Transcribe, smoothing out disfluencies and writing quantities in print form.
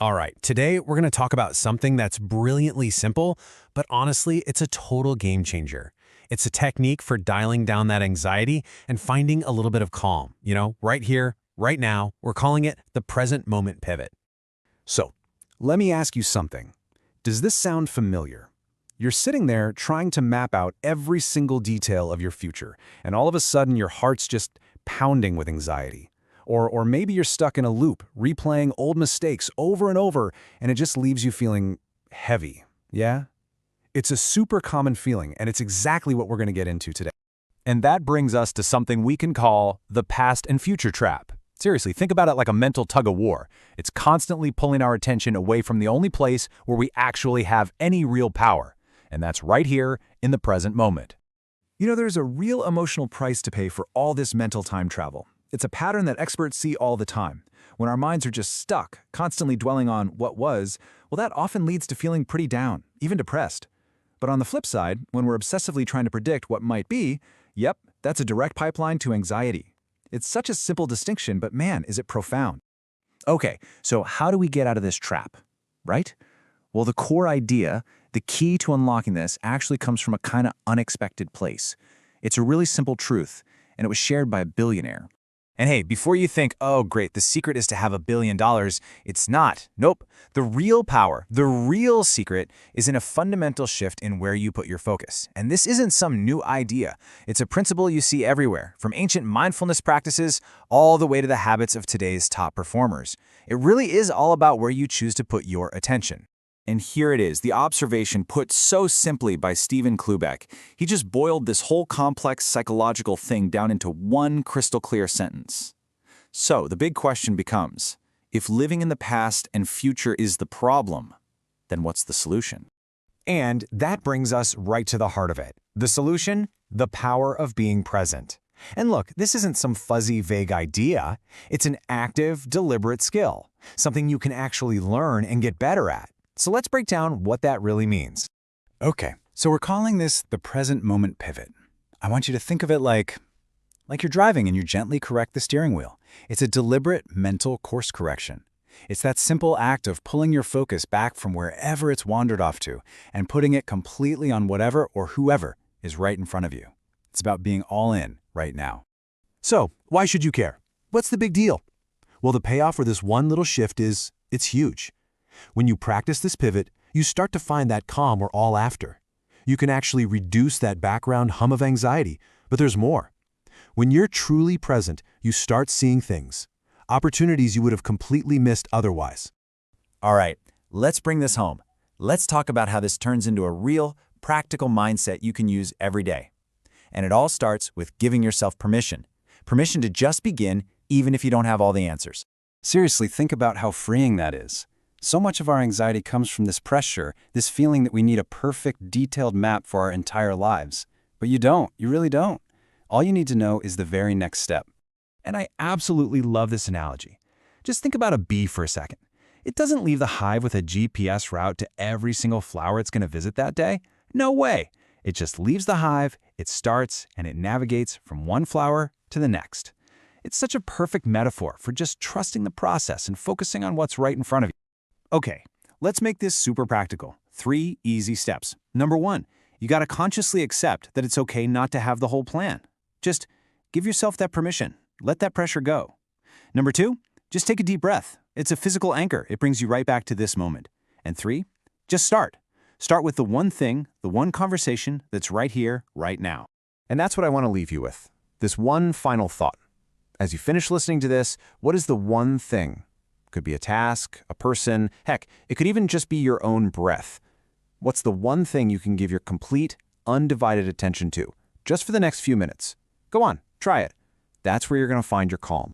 All right, today we're going to talk about something that's brilliantly simple, but honestly, it's a total game changer. It's a technique for dialing down that anxiety and finding a little bit of calm, right here, right now. We're calling it the present moment pivot. So, let me ask you something. Does this sound familiar? You're sitting there trying to map out every single detail of your future, and all of a sudden your heart's just pounding with anxiety. Or maybe you're stuck in a loop, replaying old mistakes over and over, and it just leaves you feeling heavy, yeah? It's a super common feeling, and it's exactly what we're going to get into today. And that brings us to something we can call the past and future trap. Seriously, think about it like a mental tug-of-war. It's constantly pulling our attention away from the only place where we actually have any real power, and that's right here in the present moment. There's a real emotional price to pay for all this mental time travel. It's a pattern that experts see all the time. When our minds are just stuck, constantly dwelling on what was, well, that often leads to feeling pretty down, even depressed. But on the flip side, when we're obsessively trying to predict what might be, yep, that's a direct pipeline to anxiety. It's such a simple distinction, but man, is it profound. Okay, so how do we get out of this trap, right? Well, the core idea, the key to unlocking this, actually comes from a kind of unexpected place. It's a really simple truth, and it was shared by a billionaire. And hey, before you think, oh great, the secret is to have $1 billion, it's not. Nope. The real power, the real secret is in a fundamental shift in where you put your focus. And this isn't some new idea. It's a principle you see everywhere, from ancient mindfulness practices all the way to the habits of today's top performers. It really is all about where you choose to put your attention. And here it is, the observation put so simply by Stephen Cloobeck. He just boiled this whole complex psychological thing down into one crystal clear sentence. So the big question becomes, if living in the past and future is the problem, then what's the solution? And that brings us right to the heart of it. The solution? The power of being present. And look, this isn't some fuzzy, vague idea. It's an active, deliberate skill, something you can actually learn and get better at. So let's break down what that really means. Okay, so we're calling this the present moment pivot. I want you to think of it like you're driving and you gently correct the steering wheel. It's a deliberate mental course correction. It's that simple act of pulling your focus back from wherever it's wandered off to and putting it completely on whatever or whoever is right in front of you. It's about being all in right now. So, why should you care? What's the big deal? Well, the payoff for this one little shift is, it's huge. When you practice this pivot, you start to find that calm we're all after. You can actually reduce that background hum of anxiety, but there's more. When you're truly present, you start seeing things, opportunities you would have completely missed otherwise. All right, let's bring this home. Let's talk about how this turns into a real, practical mindset you can use every day. And it all starts with giving yourself permission. Permission to just begin, even if you don't have all the answers. Seriously, think about how freeing that is. So much of our anxiety comes from this pressure, this feeling that we need a perfect, detailed map for our entire lives. But you don't. You really don't. All you need to know is the very next step. And I absolutely love this analogy. Just think about a bee for a second. It doesn't leave the hive with a GPS route to every single flower it's going to visit that day. No way. It just leaves the hive, it starts, and it navigates from one flower to the next. It's such a perfect metaphor for just trusting the process and focusing on what's right in front of you. Okay, let's make this super practical. 3 easy steps. Number 1, you got to consciously accept that it's okay not to have the whole plan. Just give yourself that permission. Let that pressure go. Number 2, just take a deep breath. It's a physical anchor. It brings you right back to this moment. And 3, just start. Start with the one thing, the one conversation that's right here, right now. And that's what I want to leave you with. This one final thought. As you finish listening to this, what is the one thing? Could be a task, a person, heck, it could even just be your own breath. What's the one thing you can give your complete, undivided attention to, just for the next few minutes? Go on, try it. That's where you're going to find your calm.